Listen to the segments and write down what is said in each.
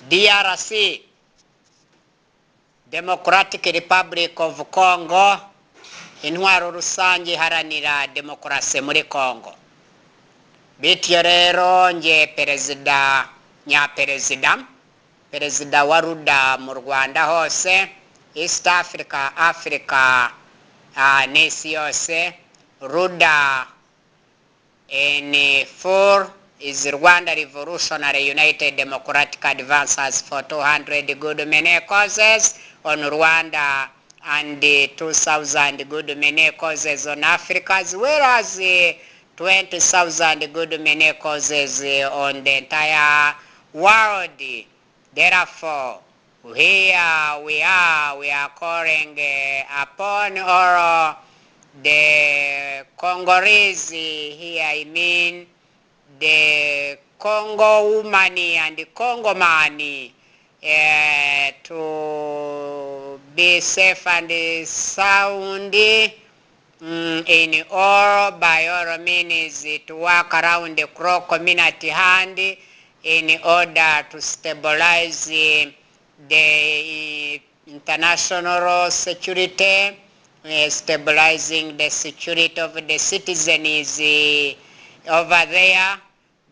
DRC, Democratic Republic of Congo, intwaro rusange iharanira demokarasi muri Congo. Bityo rero nge perezida wa RUDA mu Rwanda hose, East Africa, n'isi yose. RUDA in full is Rwanda Revolutionary United Democratic Advances for 200 good many causes on Rwanda and 2,000 good many causes on Africa, as well as 20,000 good many causes on the entire world. Therefore, here we are calling upon all the Congolese, here I mean the Congo woman and the Congo man, to be safe and sound in all, by all means, to work around the Crow community hand in order to stabilize the international security, stabilizing the security of the citizens over there,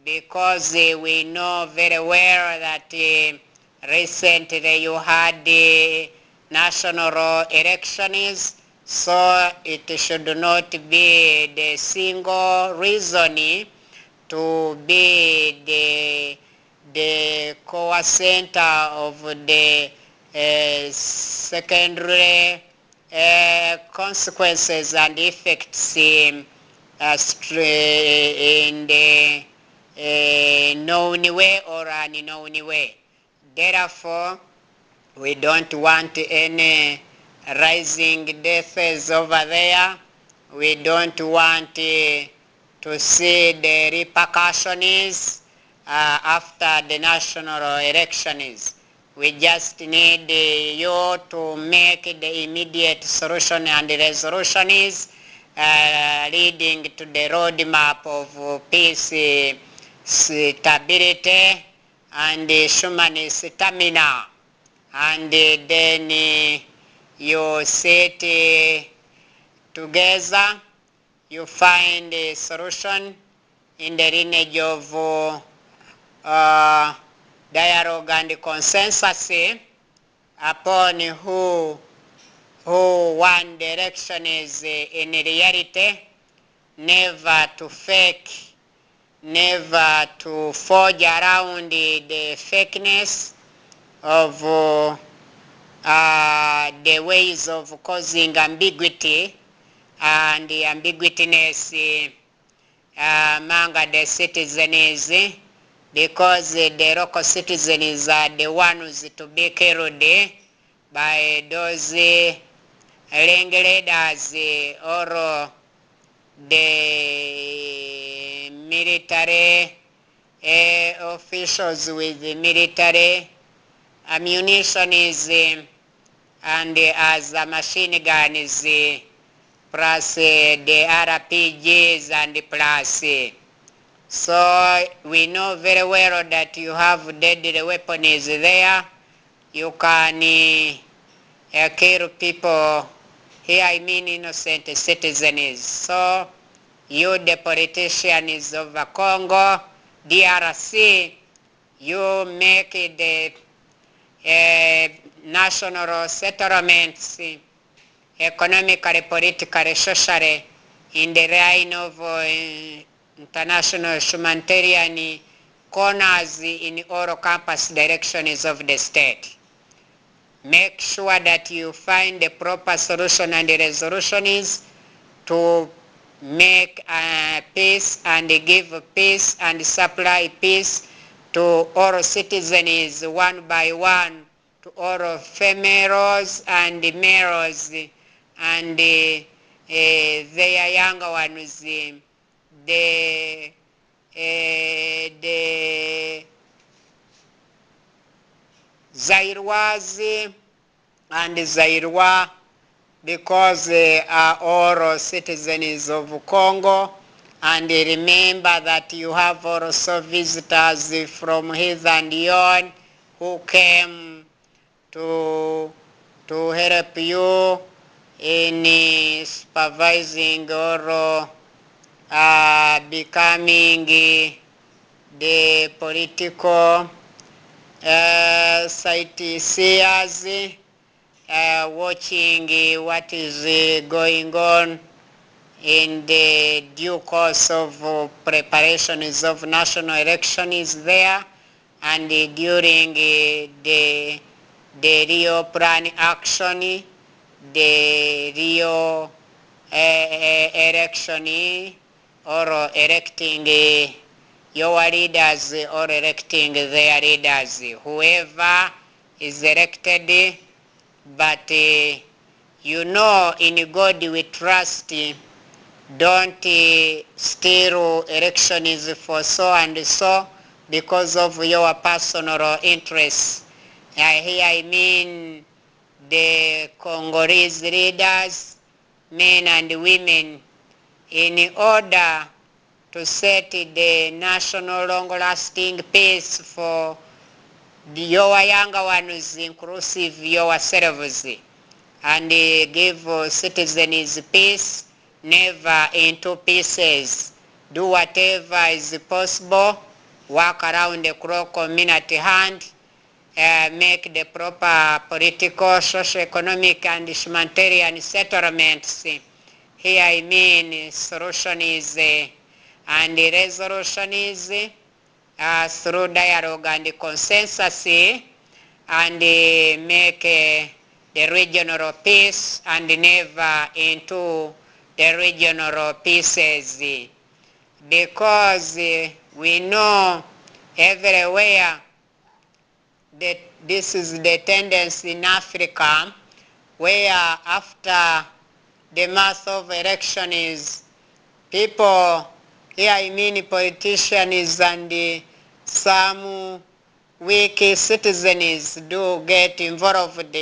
because we know very well that recently you had the national elections, so it should not be the single reason to be the core center of the secondary consequences and effects in the known way or unknown way. Therefore, we don't want any rising deaths over there. We don't want to see the repercussions after the national elections. We just need you to make the immediate solution and resolutions leading to the roadmap of peace, stability, and human stamina. And then you sit together, you find a solution in the lineage of dialogue and consensus upon who one direction is in reality, never to fake, never to forge around the fakeness of the ways of causing ambiguity and the ambiguousness among the citizens, because the local citizens are the ones to be killed by those leaders or the military officials with the military ammunition and as machine guns plus the RPGs and plus. So we know very well that you have deadly weapons there. You can kill people. Here I mean innocent citizens. So you, the politicians of Congo, DRC, you make the national settlements economically, politically, socially in the line of international humanitarian corners in all campus directions of the state. Make sure that you find the proper solution and the resolutions to make peace and give peace and supply peace to all citizens one by one, to all females and males and their younger ones, the Zairwas and Zairwa, because they are all citizens of Congo. And remember that you have also visitors from hither and yon, who came to help you in supervising or becoming the political sightseers, watching what is going on in the due course of preparations of national elections there, and during the Rio Plan action, the Rio election, or electing your leaders or electing their leaders, whoever is elected. But in God we trust. Don't steal elections for so and so because of your personal interests. Here I mean the Congolese leaders, men and women, in order to set the national long-lasting peace for your younger ones, inclusive yourselves, and give citizens peace, never into pieces. Do whatever is possible, work around the clock community hand, make the proper political, socio-economic and humanitarian settlements. Here I mean solutions and resolutions through dialogue and consensus, and make the regional peace and never into the regional pieces, because we know everywhere that this is the tendency in Africa, where after the mass of elections, people, here I mean politicians and some weak citizens, do get involved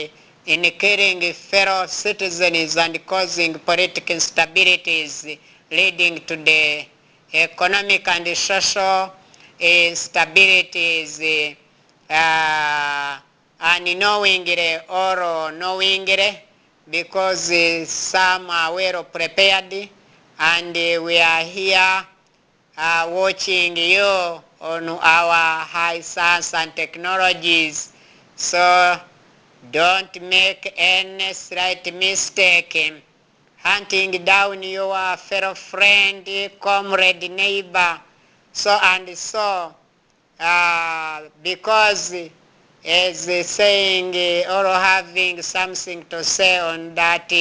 in killing fellow citizens and causing political instabilities, leading to the economic and social instabilities, unknowingly or knowingly, because some are well prepared, and we are here watching you on our high science and technologies. So don't make any slight mistake in hunting down your fellow friend, comrade, neighbor, so and so, because as saying or having something to say on that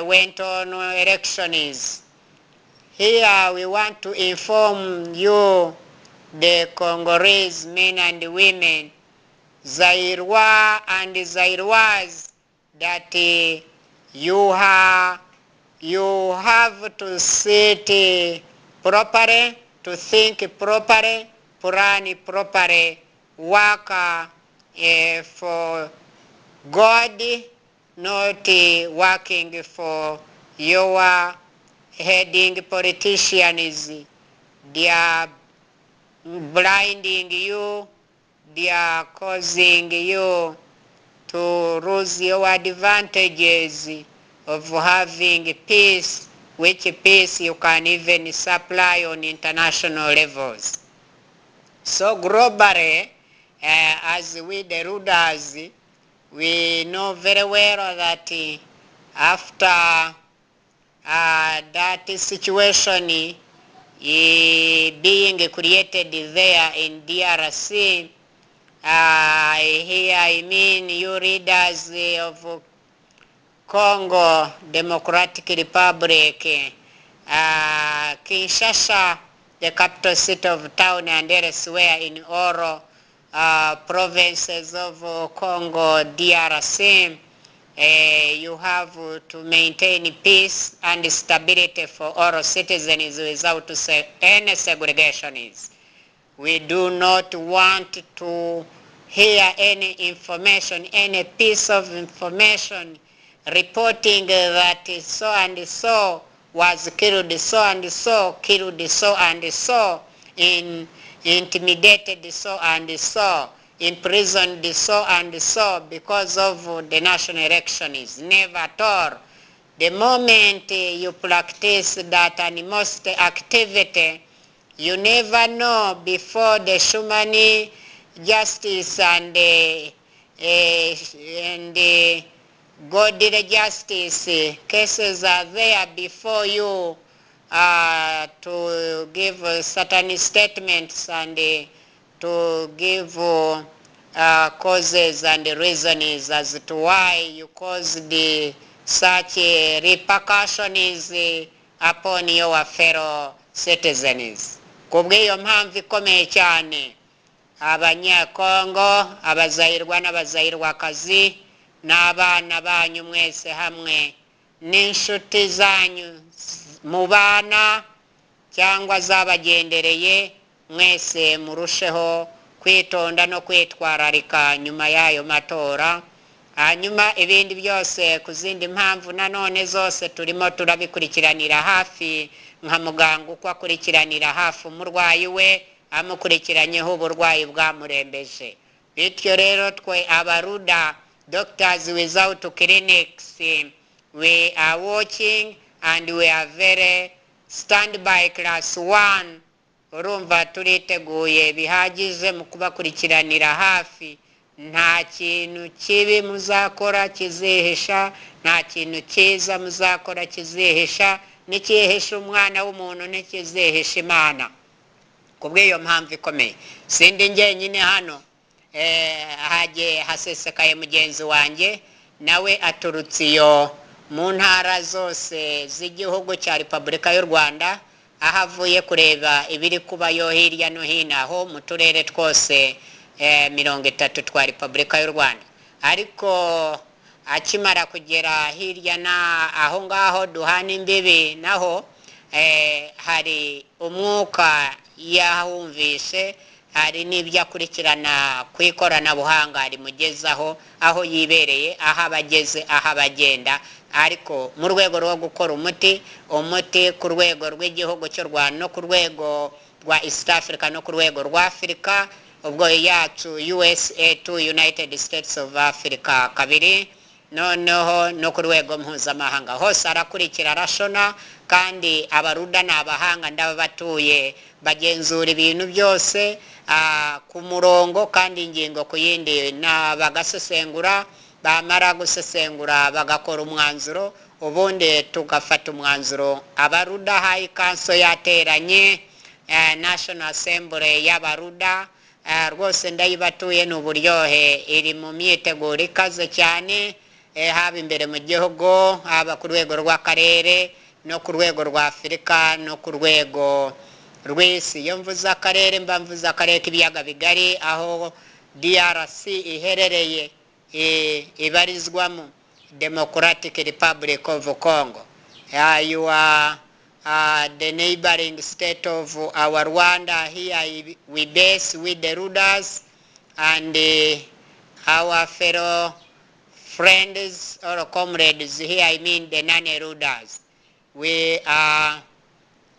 went on elections. Here we want to inform you, the Congolese men and women, Zairwa and Zairwas, that you have to sit properly, to think properly, plan properly, work for God, not working for your heading politicians. They are blinding you, they are causing you to lose your advantages of having peace, which peace you can even supply on international levels. So globally, as we the rulers, we know very well that after that situation being created there in DRC, here I mean you leaders of Congo Democratic Republic, Kinshasa, the capital city of town, and elsewhere in all provinces of Congo DRC, you have to maintain peace and stability for all citizens without any segregations. We do not want to hear any information, any piece of information reporting that so and so was killed, so and so killed, so and so, intimidated, so and so. imprisoned so and so because of the national elections. Never at all. The moment you practice that animosity activity, you never know before the human justice and godly justice cases are there before you to give certain statements and to give causes and reasons as to why you caused such repercussions upon your fellow citizens. Kubw'iyo mpamvu ikomeye cyane abanyakongo, abazayirwa n'abazayirwakazi n'abana banyu mwese hamwe n'inshuti zanyu mu bana cyangwa zabagendereye, mwese murusheho kwitonda no kwitwararika nyuma y'ayo matora. Hanyuma ibindi byose ku zindi mpamvu nanone zose turimo turabikurikiranira hafi, nka muganga uko akurikiranira hafi umurwayi we amukurikiranyeho uburwayi bwamurembeje. Bityo rero twe abaruda, Doctors Without Clinics, we are watching and we are very standby class 1. Urumva turiteguye bihagije mu kubakurikiranira hafi. Nta kintu kibi muzakora kizihisha, nta kintu cyiza muzakora kizihisha, n'ikihisha umwana w'umuntu ntikizihisha Imana. Kubw'iyo mpamvu ikomeye sindi njyenyine hano, hagiye hasesekaye mugenzi wanjye nawe aturutse iyo mu ntara zose z'igihugu cya Repubulika y'u Rwanda, aho avuye kureba ibiri kubayo hirya no hino aho mu turere twose 30 twa Repubulika y'u Rwanda. Ariko akimara kugera hirya na aho ngaho duhana imbibi naho hari umwuka yahumvishe, hari n'ibyo akurikirana ku ikoranabuhanga rimugezaho aho yibereye, aho abageze, aho abagenda, ariko mu rwego rwo gukora umuti ku rwego rw'igihugu cy'u Rwanda no ku rwego rwa East Africa no ku rwego rwa Africa, ubwo yacu USA to United States of Africa kabiri, noneho no ku rwego mpuzamahanga hose arakurikira arashona. Kandi abaruda n'abahanga ndabatuye bagenzura ibintu byose ku murongo kandi ingingo ku yindi, bagasesengura, bamara gusesengura bagakora umwanzuro, ubundi tugafata umwanzuro. Abaruda High Council yateranye, National Assembly y'abaruda rwose ndayibatuye n'uburyohe, iri mu myiteguro ikaze cyane, haba imbere mu gihugu, haba ku rwego rw'akarere no ku rwego rwa Afurika no ku rwego rw'isi. Iyo mvuze akarere mba mvuze akarere k'ibiyaga bigari, aho DRC iherereye ibarizwamo Democratic Republic of Congo. You are the neighboring state of our Rwanda. Here we base with the Rudas and our fellow friends or comrades here, I mean the non-Rudas. We are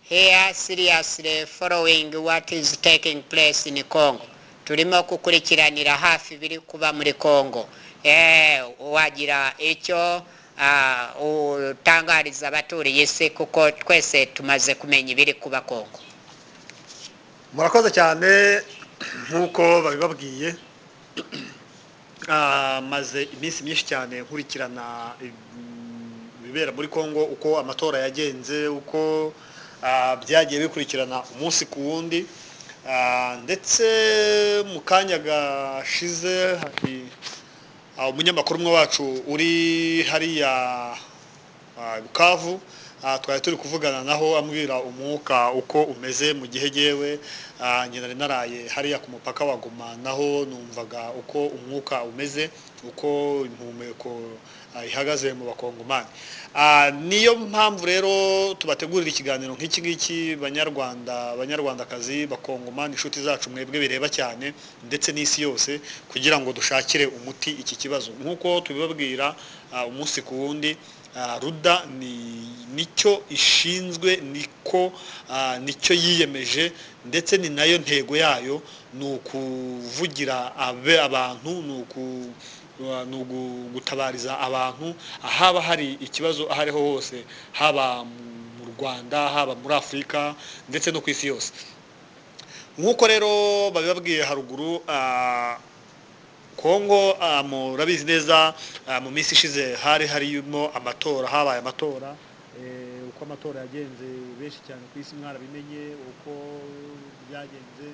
here seriously following what is taking place in Congo. Turimo kukurikiranira hafi biri kuba muri Congo. Wagira icyo utangariza abaturiye isi, kuko twese tumaze kumenya ibiri kuba Congo. Murakoze cyane nkuko babibabwiye. Maze iminsi myinshi cyane nkurikirana bibera muri Congo, uko amatora yagenze, uko byagiye bikurikirana umunsi ku wundi, ndetse mu kanya gashize hari umunyamakuru umwe wacu uri hariya Bukavu, twari turi kuvugana naho ambwira umwuka uko umeze mu gihe yewe nyina naraye hariya ku mupaka wa Goma, naho numvaga uko umwuka umeze, uko impumeko ihagaze mu bakongomani. Niyo mpamvu rero tubategurira ikiganiro nk'iki ngiki, banyarwandakazi, bakongomani, inshuti zacu mwebwe bireba cyane, ndetse n'isi yose, kugira ngo dushakire umuti iki kibazo. Nkuko tubibabwira umunsi ku wundi, ruda nicyo ishinzwe, nicyo yiyemeje, ndetse ni nayo ntego yayo, ni ukuvugira abantu, ni ugutabariza abantu ahaba hari ikibazo aho ariho hose, haba mu Rwanda, haba muri Afurika, ndetse no ku isi yose. Nk'uko rero babibabwiye haruguru, Kongo murabizi neza, mu minsi ishize harimo amatora, habaye amatora. Uko amatora yagenze benshi cyane ku isi mwarabimenye uko byagenze,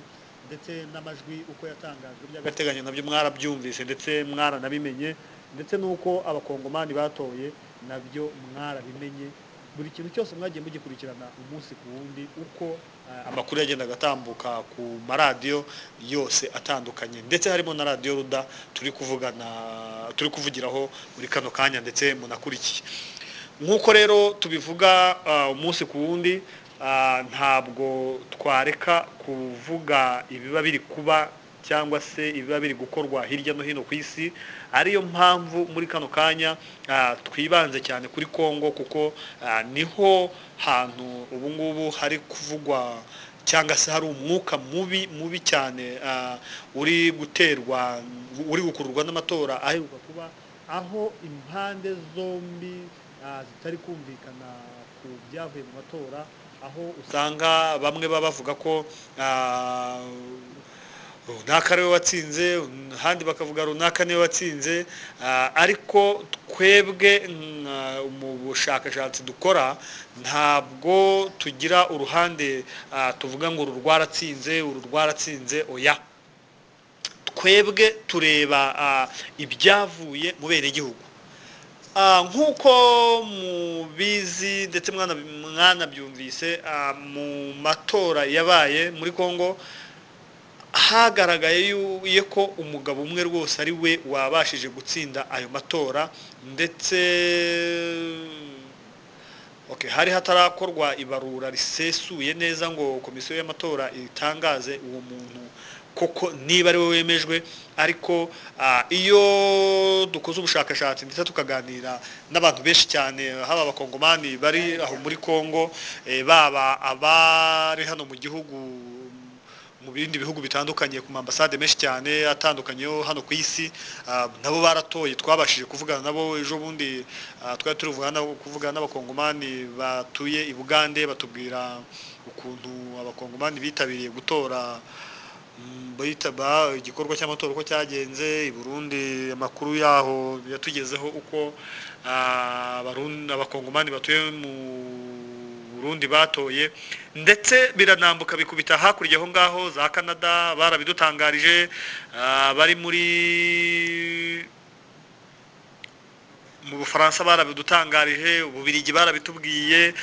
ndetse n'amajwi uko yatangajwe by'agateganyo nabyo mwarabyumvise ndetse mwaranabimenye, ndetse n'uko abakongomani batoye nabyo mwarabimenye. Buri kintu cyose mwagiye mugikurikirana umunsi ku wundi, uko amakuru yagendaga atambuka ku maradiyo yose atandukanye, ndetse harimo na radiyo Ruda turi kuvugiraho muri kano kanya, ndetse munakurikiye. Nk'uko rero tubivuga umunsi ku wundi, ntabwo twareka kuvuga ibiba biri kuba cyangwa se ibiba biri gukorwa hirya no hino ku isi. Ariyo mpamvu muri kano kanya twibanze cyane kuri Kongo, kuko niho hantu ubu ngubu hari kuvugwa cyangwa se hari umwuka mubi cyane uri gukururwa n'amatora aheruka kuba, aho impande zombi zitari kumvikana ku byavuye mu matora, aho usanga bamwe baba bavuga ko runaka ariwe watsinze, ahandi bakavuga runaka niwe watsinze, ariko twebwe mu bushakashatsi dukora ntabwo tugira uruhande tuvuga ngo uru rwaratsinze, oya. Twebwe tureba ibyavuye mu benegihugu. Nk'uko mubizi ndetse mwanabyumvise, mu matora yabaye muri Kongo hagaragaye ko umugabo umwe rwose ari we wabashije gutsinda ayo matora, ndetse hari hatarakorwa ibarura risesuye neza ngo komisiyo y'amatora itangaze uwo muntu koko niba ari we wemejwe. Ariko iyo dukoze ubushakashatsi ndetse tukaganira n'abantu benshi cyane, haba abakongomani bari aho muri Kongo, baba abari hano mu gihugu, mu bindi bihugu bitandukanye, ku ambasade menshi cyane atandukanye hano ku isi, nabo baratoye. Twabashije kuvugana nabo ejo bundi, twari turi kuvugana n'abakongomani batuye i Bugande, batubwira ukuntu abakongomani bitabiriye gutora, igikorwa cy'amatora uko cyagenze. I Burundi amakuru yaho yatugezeho uko abakongomani batuye mu Burundi batoye, ndetse biranambuka bikubita hakurya aho ngaho za Canada barabidutangarije, bari mu Bufaransa barabidutangarije, Ububiligi barabitubwiye,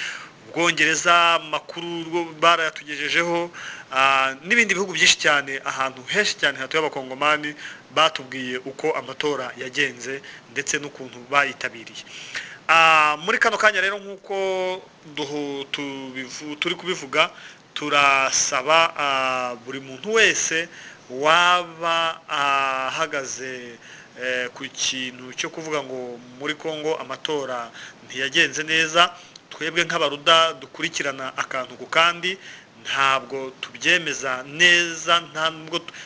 Ubwongereza amakuru barayatugejejeho, n'ibindi bihugu byinshi cyane, ahantu henshi cyane hatuye abakongomani batubwiye uko amatora yagenze ndetse n'ukuntu bayitabiriye. Muri kano kanya rero nk'uko turi kubivuga, turasaba buri muntu wese waba ahagaze ku kintu cyo kuvuga ngo muri Kongo amatora ntiyagenze neza, twebwe nk'abaruda dukurikirana akantu ku kandi, ntabwo tubyemeza neza,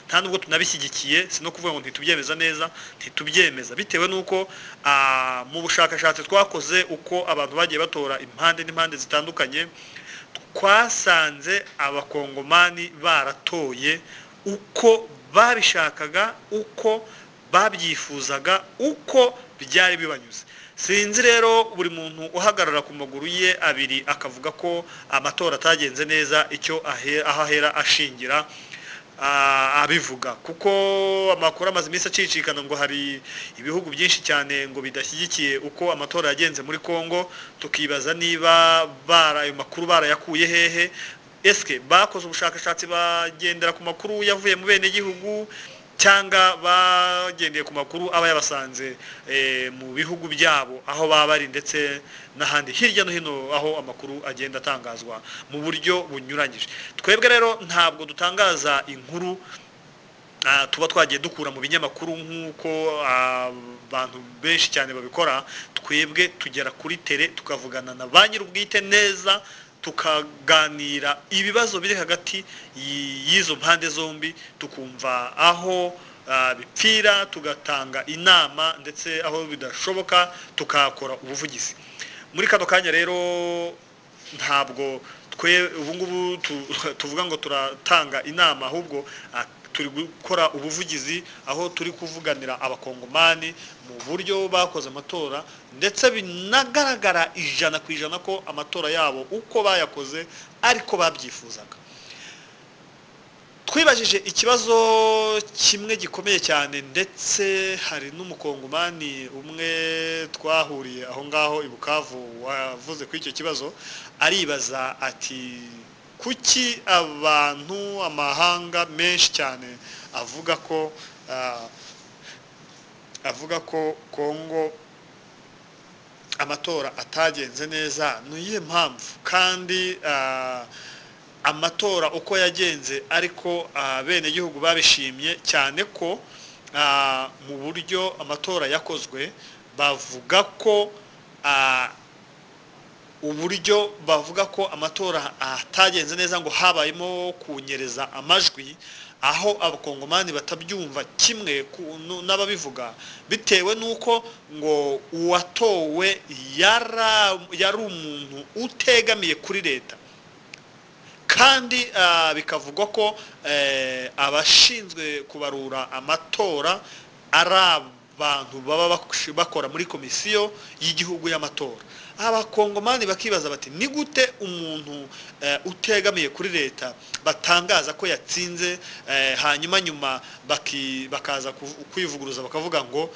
nta nubwo tunabishyigikiye. Si no kuvuga ngo ntitubyemeza neza, ntitubyemeza bitewe n'uko mu bushakashatsi twakoze uko abantu bagiye batora impande n'impande zitandukanye, twasanze abakongomani baratoye uko babishakaga, uko babyifuzaga, uko byari bibanyuze. Sinzi rero buri muntu uhagarara ku maguru ye abiri akavuga ko amatora atagenze neza icyo aho ahera ashingira abivuga, kuko amakuru amaze iminsi acicikana ngo hari ibihugu byinshi cyane ngo bidashyigikiye uko amatora yagenze muri Kongo, tukibaza niba ayo makuru barayakuye hehe. Eske bakoze ubushakashatsi bagendera ku makuru yavuye mu bene gihugu, cyangwa bagendeye ku makuru aba yabasanze mu bihugu byabo aho baba bari, ndetse n'ahandi hirya no hino aho amakuru agenda atangazwa mu buryo bunyuranyije. Twebwe rero ntabwo dutangaza inkuru tuba twagiye dukura mu binyamakuru nk'uko abantu benshi cyane babikora, twebwe tugera kuri tere tukavugana na ba nyir'ubwite neza, tukaganira ibibazo biri hagati y'izo mpande zombi, tukumva aho bipfira, tugatanga inama, ndetse aho bidashoboka tukakora ubuvugizi. Muri kano kanya rero ntabwo ubu ngubu tuvuga ngo turatanga inama, ahubwo turi gukora ubuvugizi, aho turi kuvuganira abakongomani mu buryo bakoze amatora, ndetse binagaragara 100% ko amatora yabo uko bayakoze ariko babyifuzaga. Twibajije ikibazo kimwe gikomeye cyane, ndetse hari n'umukongomani umwe twahuriye aho ngaho i Bukavu wavuze kuri icyo kibazo, aribaza ati kuki abantu, amahanga menshi cyane avuga ko Kongo amatora atagenze neza, niyihe mpamvu? Kandi amatora uko yagenze ariko bene gihugu babishimye cyane ko mu buryo amatora yakozwe, bavuga ko uburyo bavuga ko amatora atagenze neza ngo habayemo kunyereza amajwi, aho abakongomani batabyumva kimwe n'ababivuga, bitewe n'uko ngo uwatowe yari umuntu utegamiye kuri leta, kandi bikavugwa ko abashinzwe kubarura amatora ari abantu baba bakora muri komisiyo y'igihugu y'amatora. Abakongomani bakibaza bati ni gute umuntu utegamiye kuri leta batangaza ko yatsinze, hanyuma nyuma bakaza kwivuguruza bakavuga ngo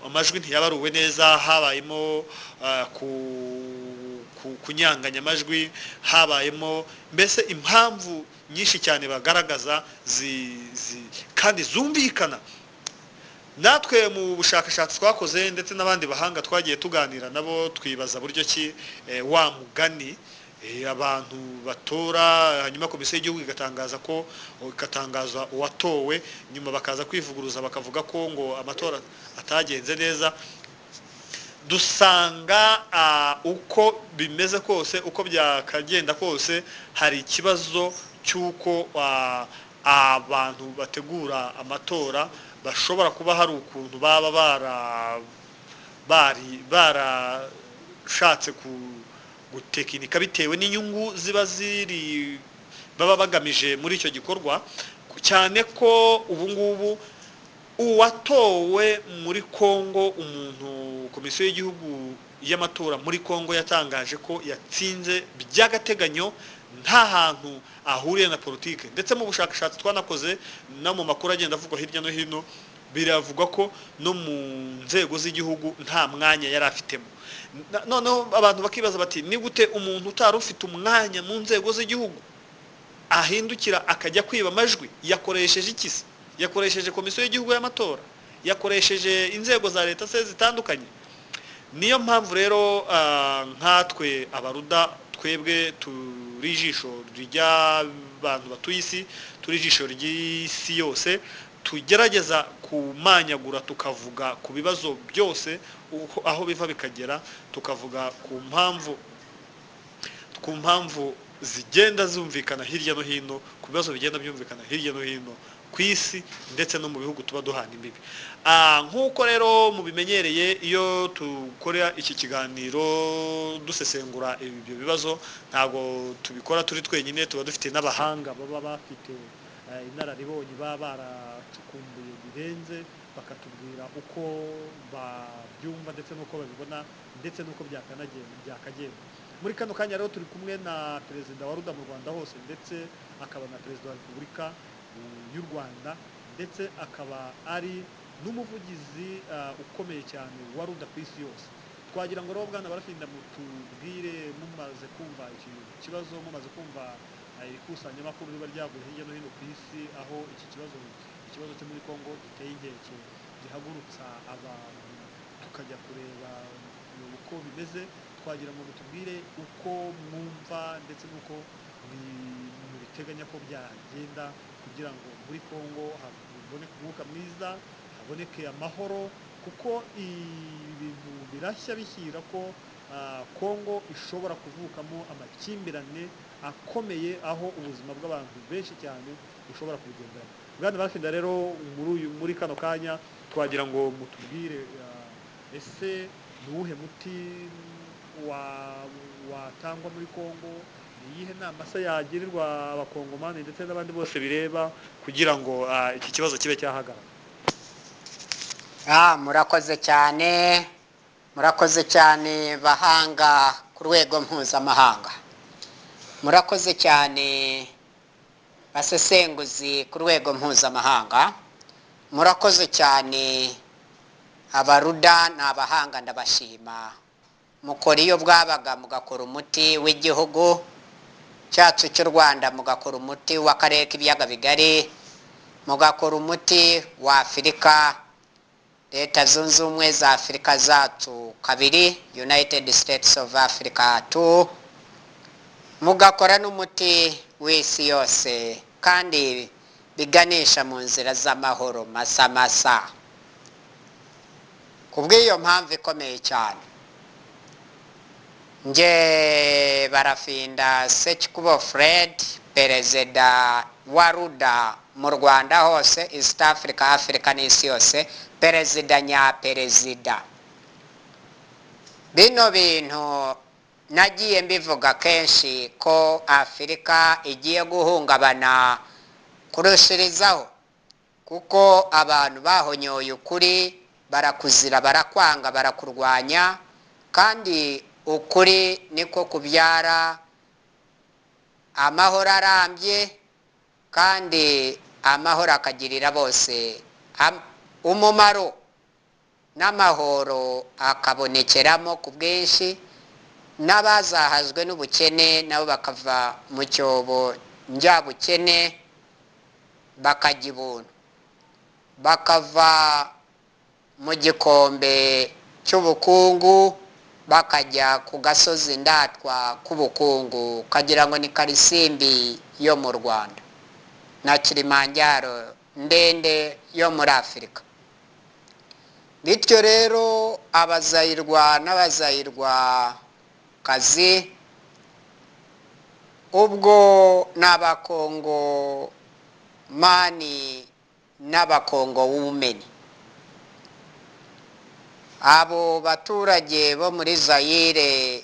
amajwi ntiyabaruwe neza, habayemo kunyanganya amajwi, habayemo mbese impamvu nyinshi cyane bagaragaza kandi zumvikana. Natwe mu bushakashatsi twakoze, ndetse n'abandi bahanga twagiye tuganira nabo, twibaza buryo ki wa mugani abantu batora, hanyuma komisiyo y'igihugu ikatangaza uwatowe, nyuma bakaza kwivuguruza bakavuga ko ngo amatora atagenze neza. Dusanga uko bimeze kose, uko byakagenda kose, hari ikibazo cy'uko abantu bategura amatora bashobora kuba hari ukuntu baba barashatse gutekinika bitewe n'inyungu baba bagamije muri icyo gikorwa, cyane ko ubu ngubu uwatowe muri Kongo, umuntu komisiyo y'igihugu y'amatora muri Kongo yatangaje ko yatsinze by'agateganyo, nta hantu ahuriye na politike. Ndetse mu bushakashatsi twanakoze no mu makuru agenda avugwa hirya no hino, biravugwa ko no mu nzego z'igihugu nta mwanya yari afitemo. Noneho abantu bakibaza bati ni gute umuntu utari ufite umwanya mu nzego z'igihugu ahindukira akajya kwiba amajwi? Yakoresheje iki se? Yakoresheje komisiyo y'igihugu y'amatora? Yakoresheje inzego za leta se zitandukanye? Niyo mpamvu rero nkatwe abaruda, twebwe turi ijisho ry'abantu batuye isi, turi ijisho ry'isi yose, tugerageza kumanyagura, tukavuga ku bibazo byose aho biva bikagera, tukavuga ku mpamvu zigenda zumvikana hirya no hino, ku bibazo bigenda byumvikana hirya no hino ku isi, ndetse no mu bihugu tuba duhana imbibi. Nk'uko rero mubimenyereye, iyo tukora iki kiganiro dusesengura ibyo bibazo, ntabwo tubikora turi twenyine, tuba dufite n'abahanga baba bafite inararibonye, baba baracukumbuye birenze, bakatubwira uko babyumva ndetse n'uko babibona, ndetse n'uko byakagenda. Muri kano kanya rero turi kumwe na perezida wa RUDA mu Rwanda hose, ndetse akaba na perezida wa Repubulika y'u Rwanda, ndetse akaba ari n'umuvugizi ukomeye cyane wa RUDA ku isi yose. Twagira ngo rero bwana Barafinda, mutubwire, mumaze kumva iki kibazo, mumaze kumva ikusanyamakuru riba ryaguye hirya no hino ku isi, aho ikibazo cyo muri Kongo giteye inkeke, gihagurutsa abantu tukajya kureba uko bimeze. Twagira ngo mutubwire uko mwumva ndetse n'uko mubiteganya ko byagenda kugira ngo muri Kongo haboneke umwuka mwiza, haboneke amahoro, kuko ibintu birashya bishyira ko Kongo ishobora kuvukamo amakimbirane akomeye, aho ubuzima bw'abantu benshi cyane bushobora kubigenderamo. Bwana Barkinda rero muri kano kanya twagira ngo mutubwire ese ni uwuhe muti watangwa muri Kongo, ni iyihe nama se yagirirwa abakongomani ndetse n'abandi bose bireba kugira ngo iki kibazo kibe cyahagarara? Murakoze cyane bahanga ku rwego mpuzamahanga, murakoze cyane basesenguzi ku rwego mpuzamahanga, murakoze cyane abaruda n'abahanga, ndabashima. Mukora iyo bwabaga mugakora umuti w'igihugu cyacu cy'u Rwanda, mugakora umuti w'akarere k'ibiyaga bigari, mugakora umuti wa Afurika, Leta Zunze Ubumwe za Afurika zacu kabiri, United States of Africa 2, mugakora n'umuti w'isi yose, kandi biganisha mu nzira z'amahoro masa. Kubw'iyo mpamvu ikomeye cyane, nge Barafinda Sekikubo Fred, perezida wa Ruda mu Rwanda hose, East Africa, Africa n'isi yose, perezida nyaperezida. Bino bintu nagiye mbivuga kenshi ko Afurika igiye guhungabana kurushirizaho, kuko abantu bahonyoye ukuri, barakuzira, barakwanga, barakurwanya, kandi ukuri niko kubyara amahoro arambye, kandi amahoro akagirira bose umumaro, n'amahoro akabonekeramo ku bwinshi, n'abazahajwe n'ubukene nabo bakava mu cyobo njyabukene bakajya ibuntu, bakava mu gikombe cy'ubukungu bakajya ku gasozi ndatwa k'ubukungu, kagira ngo ni Karisimbi yo mu Rwanda na Kilimanjaro ndende yo muri Afurika. Bityo rero abazayirwa n'abazayirwa kazi, ubwo n'abakongo mani n'abakongo wumeni, abo baturage bo muri Zaire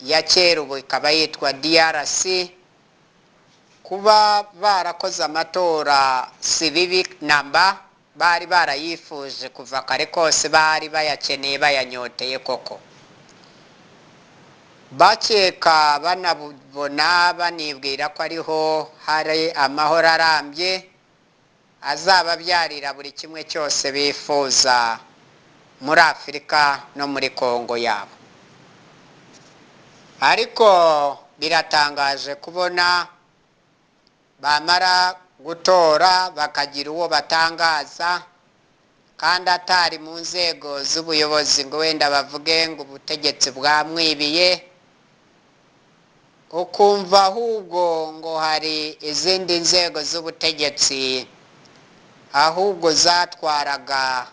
ya kera ubu ikaba yitwa DRC, kuba barakoze amatora si bibi namba, bari barayifuje kuva kare kose, bari bayakeneye bayanyoteye koko, bakeka banabona banibwira ko ariho hari amahoro arambye azababyarira buri kimwe cyose bifuza muri Afurika no muri Kongo yabo. Ariko biratangaje kubona bamara gutora bakagira uwo batangaza, kandi atari mu nzego z'ubuyobozi ngo wenda bavuge ngo ubutegetsi bwamwibiye, ukumva ahubwo ngo hari izindi nzego z'ubutegetsi ahubwo zatwaraga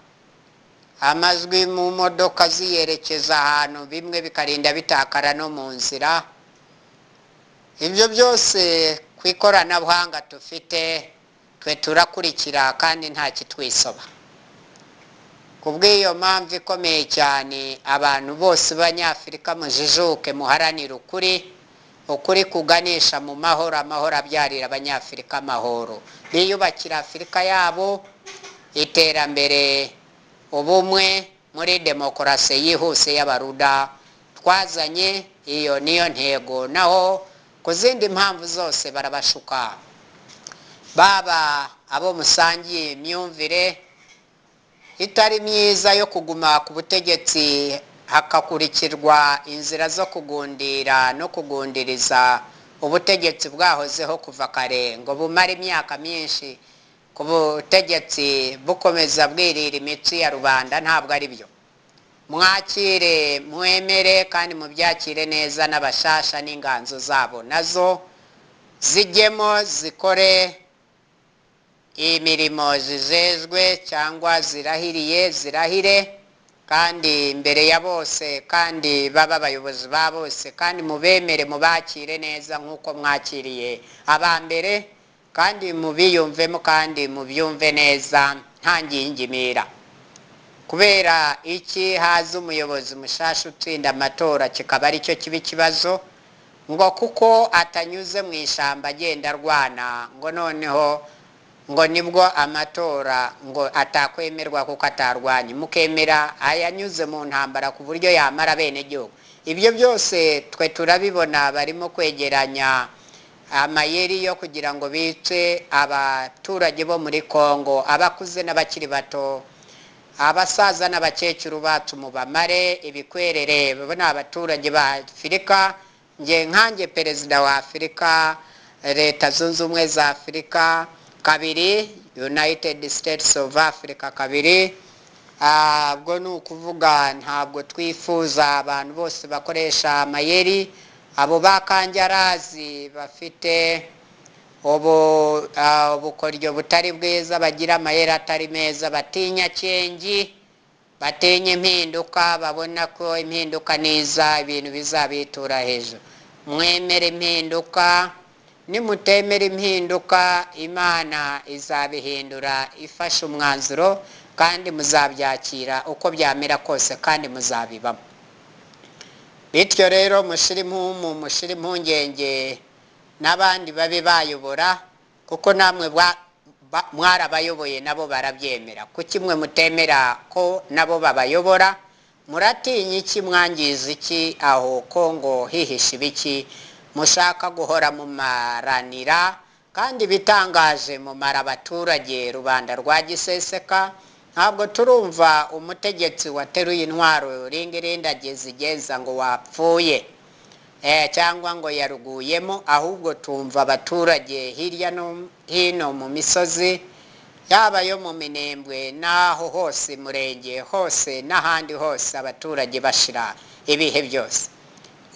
amajwi mu modoka ziyerekeza ahantu bimwe bikarinda bitakara no mu nzira. Ibyo byose ku ikoranabuhanga tufite twe turakurikira kandi nta kitwisoba. Kubw'iyo mpamvu ikomeye cyane, abantu bose b'Abanyafurika mujijuke, muharanire ukuri kuganisha mu mahoro, amahoro abyarira Abanyafurika amahoro, biyubakira Afurika yabo, iterambere, ubumwe muri demokarasi yihuse y'abaruda twazanye. Iyo niyo ntego, naho ku zindi mpamvu zose barabashuka, baba abo musangiye imyumvire itari myiza yo kuguma ku butegetsi, hakakurikirwa inzira zo kugundira no kugundiriza ubutegetsi bwahozeho kuva kare ngo bumare imyaka myinshi ku butegetsi bukomeza bwirira imitsi ya rubanda. Ntabwo ari byo. Mwakire, mwemere, kandi mubyakire neza, n'abashasha n'inganzo zabo nazo zijyemo zikore imirimo zizezwe cyangwa zirahire kandi imbere ya bose kandi baba abayobozi ba bose kandi mubemere mubakire neza nk'uko mwakiriye abambere kandi mubiyumvemo kandi mubyumve neza nta ngingimira. Kubera iki haza umuyobozi mushasha utsinda amatora kikaba ari cyo kibi kibazo ngo kuko atanyuze mu ishamba agenda arwana ngo noneho ngo nibwo amatora ngo atakwemerwa kuko atarwanye mukemera ayanyuze mu ntambara ku buryo yamara bene gihugu. Ibyo byose twe turabibona barimo kwegeranya amayeri yo kugira ngo bice abaturage bo muri Kongo, abakuze n'abakiri bato, abasaza n'abakecuru bacu mu bamare ibikwerere. Babona abaturage ba Afurika, nkanjye perezida wa Afurika, leta zunze ubumwe za Afurika kabiri, United States of Africa kabiri. Ubwo ni ukuvuga ntabwo twifuza abantu bose bakoresha amayeri, abo bakanjarazi bafite ubukoryo butari bwiza, bagira amayeri atari meza, batinya cyengi, batinya impinduka, babona ko impinduka niza ibintu bizabitura hejuru. Mwemere impinduka, nimutemera impinduka Imana izabihindura ifashe umwanzuro kandi muzabyakira uko byamera kose kandi muzabibamo. Bityo rero mushire impumu, mushire impungenge n'abandi babe bayobora kuko namwe mwarabayoboye nabo barabyemera. Kuki mwe mutemera ko nabo babayobora? Muratinya iki? Mwangiza iki? Aho Kongo hihisha ibiki? Mushaka guhora mu maranira kandi bitangaje mu mara abaturage rubanda rwa giseseka. Ntabwo turumva umutegetsi wateruye intwaro ringirindageze igeza ngo wapfuye cyangwa ngo yaruguyemo, ahubwo tumva abaturage hirya no hino mu misozi yaba yo mu Minembwe naho hose murenge hose n'ahandi hose abaturage bashira ibihe byose.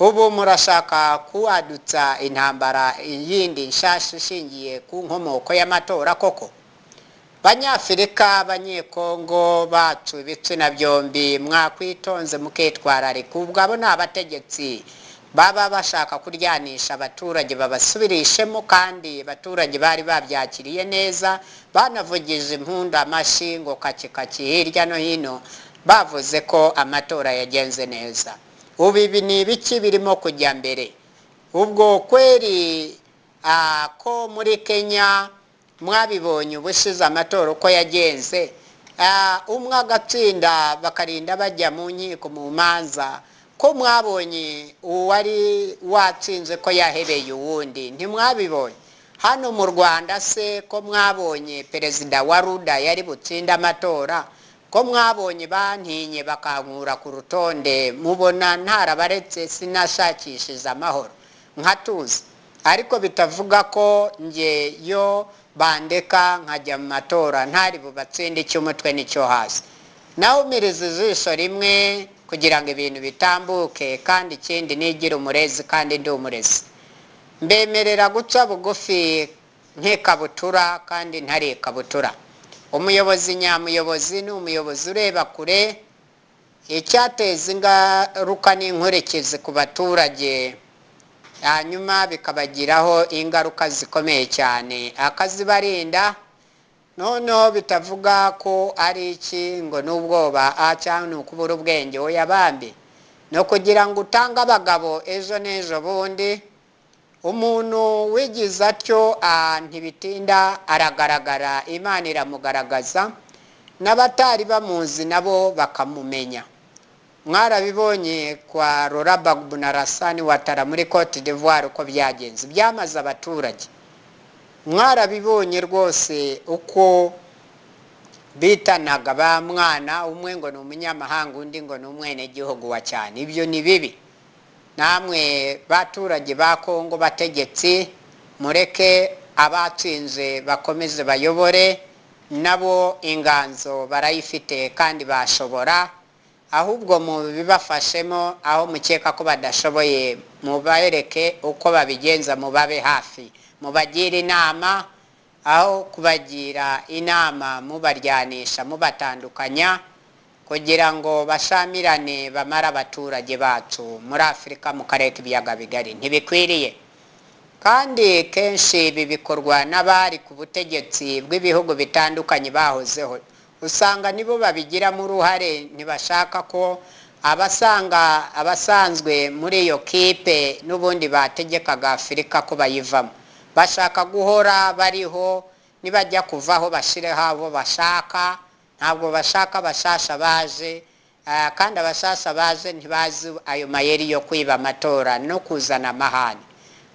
Ubu murashaka kuadutsa intambara yindi nshasha ishingiye ku nkomoko y'amatora koko? Banyafurika, abanyekongo bacu ibitsina byombi mwakwitonze mukitwararika. Ubwo abo ni abategetsi baba bashaka kuryanisha abaturage babasubirishemo kandi abaturage bari babyakiriye neza, banavugije impundu amashi ngo kaki hirya no hino bavuze ko amatora yagenze neza. Ubu ibi ni ibiki birimo kujya mbere? Ubwo kweri ko muri Kenya mwabibonye ubushize amatora uko yagenze, umwe agatsinda bakarinda bajya mu nkiko mu manza, ko mwabonye uwari watsinze ko yahebeye uwundi? Ntimwabibonye? Hano mu Rwanda se ko mwabonye perezida wa Ruda yari butsinda amatora? Ko mwabonye bantinye bakankura ku rutonde? Mubona ntarabaretse sinashakishije amahoro nkatuza? Ariko bitavuga ko nge yo bandeka nkajya mu matora ntari bubatsinde cy'umutwe n'icyo hasi. Naho umiriza ijisho rimwe kugira ngo ibintu bitambuke, kandi ikindi nigira umurezi kandi ndi umurezi. Mbemerera guca bugufi nk'ikabutura kandi ntari ikabutura. Umuyobozi nyamuyobozi ni umuyobozi ureba kure icyateza ingaruka n'inkurikizi ku baturage, hanyuma bikabagiraho ingaruka zikomeye cyane akazibarinda. Noneho bitavuga ko ari iki ngo n'ubwoba cyangwa ni ukubura ubwenge. Oya bambi no kugira ngo utange abagabo ejo n'ejo bundi. Umuntu wigize atyo ntibitinda aragaragara, Imana iramugaragaza, n'abatari bamuzi nabo bakamumenya. Mwarabibonye kwa Laurent Gbagbo na Alassane Ouattara muri Cote d'Ivoire uko byagenze, byamaze abaturage. Mwarabibonye rwose uko bitanaga ba mwana, umwe ngo ni umunyamahanga undi ngo ni umwenegihugu wa cyane. Ibyo ni bibi. Namwe baturage ba Kongo bategetsi, mureke abatsinze bakomeze bayobore, nabo inganzo barayifite kandi bashobora. Ahubwo mu bibafashemo aho mukeka ko badashoboye mubereke uko babigenza, mubabe hafi, mubagire inama, aho kubagira inama mubaryanisha mubatandukanya kugira ngo bashamirane bamara abaturage bacu muri Afurika mu karere k'ibiyaga bigari ntibikwiriye. Kandi kenshi ibi bikorwa n'abari ku butegetsi bw'ibihugu bitandukanye bahozeho, usanga nibo babigiramo uruhare. Ntibashaka ko abasanzwe muri iyo kipe n'ubundi bategekaga Afurika ko bayivamo. Bashaka guhora bariho, nibajya kuvaho bashireho abo bashaka, ntabwo bashaka abashasha baje. Kandi abashasha baje ntibazi ayo mayeri yo kwiba amatora no kuzana amahane.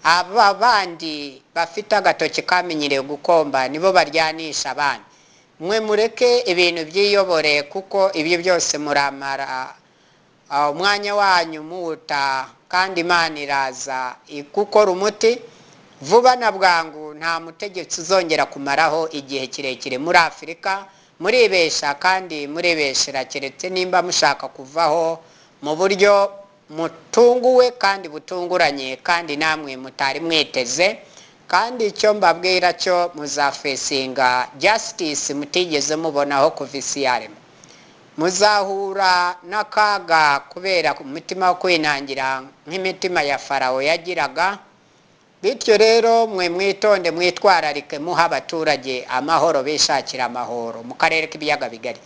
Aba bandi bafite agatoki kamenyereye gukomba nibo baryanisha abandi. Mwe mureke ibintu byiyobore, kuko ibyo byose muramara umwanya wanyu muwuta, kandi Imana iraza gukora umuti vuba na bwangu. Nta mutegetsi uzongera kumaraho igihe kirekire muri Afurika. Muribesha kandi murebeshera, keretse nimba mushaka kuvaho mu buryo mutunguwe kandi butunguranye kandi namwe mutari mwiteze. Kandi icyo mbabwira cyo muzafesinga justice mutigeze mubonaho kuva isi yaremwa. Muzahura n'akaga kubera umutima wo kwinangira nk'imitima ya Farawo yagiraga. Bityo rero mwe mwitonde, mwitwararike, muha abaturage amahoro, bishakira amahoro mu karere k'ibiyaga bigari.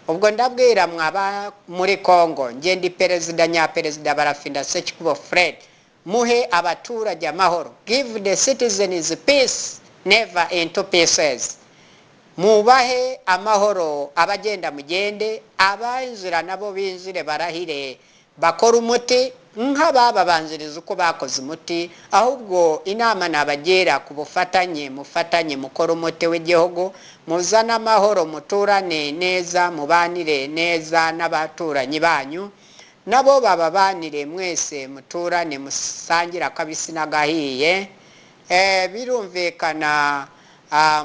Ubwo ndabwira mwaba muri Kongo, nge ndi perezida nyaperezida Barafinda Sekikubo Fred, muhe abaturage amahoro. Give the citizens peace, never into pieces. Mubahe amahoro, abagenda mugende, abanjira nabo binjire barahire, bakora umuti nk'ababanjiriza uko bakoze umuti. Ahubwo inama nabagera ku bufatanye, mufatanye mukora umuti w'igihugu, muzana amahoro, muturane neza, mubanire neza n'abaturanyi banyu, nabo bababanire, mwese muturane, musangira akabisi n'agahiye. Birumvikana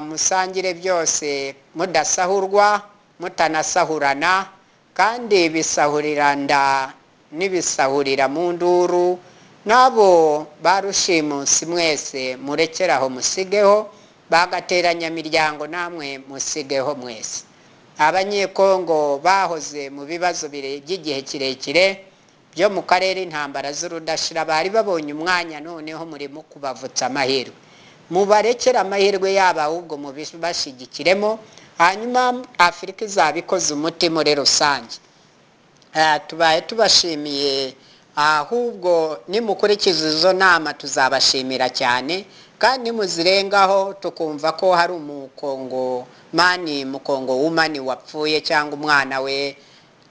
musangire byose mudasahurwa, mutanasahurana, kandi bisahurira nda nibisahurira mu nduru. Nabo barushimusi mwese murekeraho, musigeho. Bagateranya miryango, namwe musigeho mwese. Abanyekongo bahoze mu bibazo by'igihe kirekire byo mu karere, intambara z'urudashira, bari babonye umwanya, noneho murimo kubavutsa amahirwe. Mubarekera amahirwe yabo, ahubwo mubashigikiremo, hanyuma Afurika izabikoze umuti muri rusange. Tubaye tubashimiye, ahubwo nimukurikiza izo nama tuzabashimira cyane, kandi muzirengaho tukumva ko hari umukongo w'umani wapfuye cyangwa umwana we,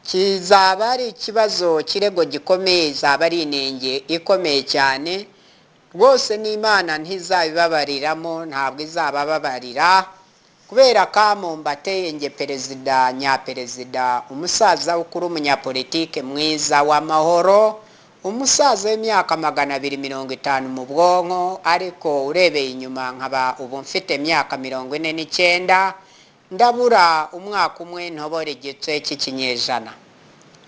kizaba ari ikibazo, kirego gikomeye, zaba ari inenge ikomeye cyane rwose. N'Imana ntizabibabariramo, ntabwo izabababarira, kubera kamo mbateye nge perezida nyaperezida, umusaza ukuru, umunyapolitike mwiza w'amahoro, umusaza w'imyaka 250 mu bwonko, ariko urebeye inyuma nkaba ubu mfite imyaka 49, ndabura umwaka umwe ntobore igice cy'ikinyejana.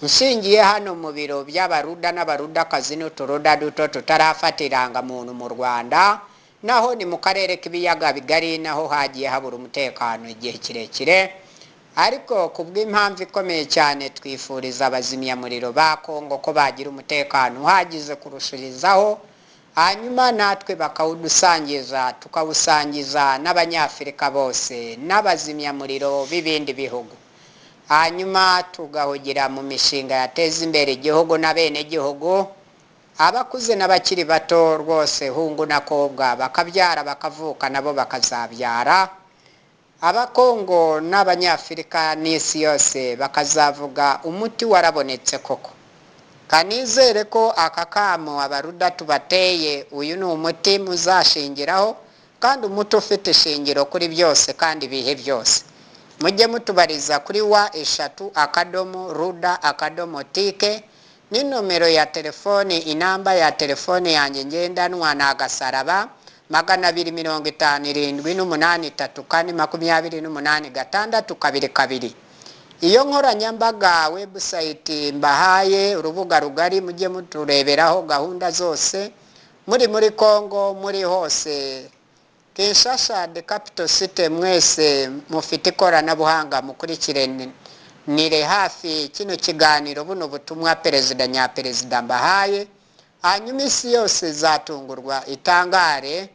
Nshingiye hano mu biro by'abaruda n'abarudakazi n'uturuda duto tutarafata irangamuntu mu Rwanda, naho ni mu karere k'ibiyaga bigari, naho hagiye habura umutekano igihe kirekire. Ariko kubw'impamvu ikomeye cyane, twifuriza abazimyamuriro ba Kongo ko bagira umutekano uhagize kurushirizaho, hanyuma natwe bakawudusangiza, tukawusangiza n'Abanyafurika bose n'abazimyamuriro b'ibindi bihugu. Hanyuma tugahugira mu mishinga yateza imbere igihugu na bene gihugu, abakuze n'abakiri bato rwose, hungu na kobwa, bakabyara bakavuka nabo bakazabyara. Abakongo n'Abanyafurika n'isi yose bakazavuga umuti warabonetse koko. Kanizere ko aka kamo abaruda tubateye, uyu ni umuti muzashingiraho, kandi umuti ufite ishingiro kuri byose kandi ibihe byose. Mujye mutubariza kuri wa@ruda.tk, ni nomero ya telefoni, inamba ya telefoni yanjye ngendanwa na Gasaraba 257834228 Iyo nkoranyambaga website mbahaye, urubuga rugari, mujye mutureberaho gahunda zose, muri Kongo, muri hose Kinshasa the capital city mwese mufite ikoranabuhanga mukurikirane hafi kino kiganiro buno butumwa perezida nya perezida mbahaye hanyuma isi yose zatungurwa itangare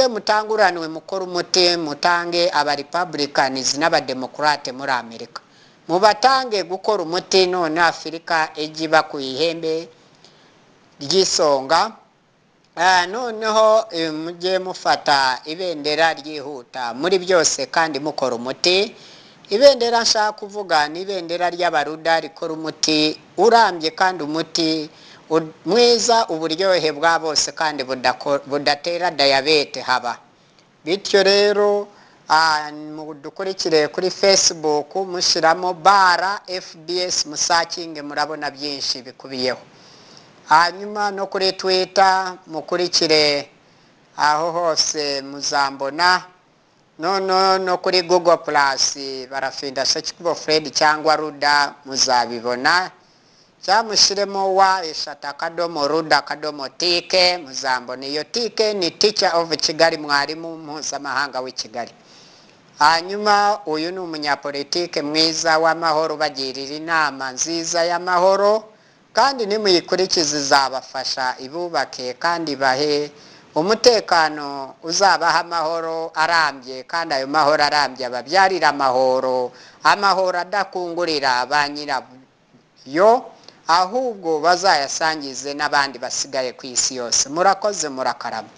mutanguranwe mukora umuti mutange aba Republicans n'aba Democrate muri Amerika mubatange gukora umuti none Afrika ejiba ku ihembe ry'isonga noneho mujye mufata ibendera ryihuta muri byose kandi mukora umuti ibendera nshaka kuvuga ni ibendera ry'abaruda rikora umuti urambye kandi umuti mwiza uburyohe bwa bose kandi budatera diabete haba bityo rero dukurikire kuri Facebook mushiramo bara FBS musakinge murabona byinshi bikubiyeho hanyuma no kuri Twitter mukurikire aho hose muzambona no kuri Google Plus barafinda Sekikubo Fred cyangwa Ruda muzabibona cyamushiremo wa eshata Ruda tike muzambona iyo tike ni teacher of Kigali mwarimu mpuzamahanga w'i Kigali hanyuma uyu ni umunyapolitike mwiza w'amahoro bagirira inama nziza y'amahoro kandi nimuyikurikiza izabafasha ibubake kandi bahe umutekano uzabaha amahoro arambye kandi ayo mahoro arambye ababyarira amahoro adakungurira ba nyirayo ahubwo bazayasangize n'abandi basigaye ku isi yose murakoze murakarama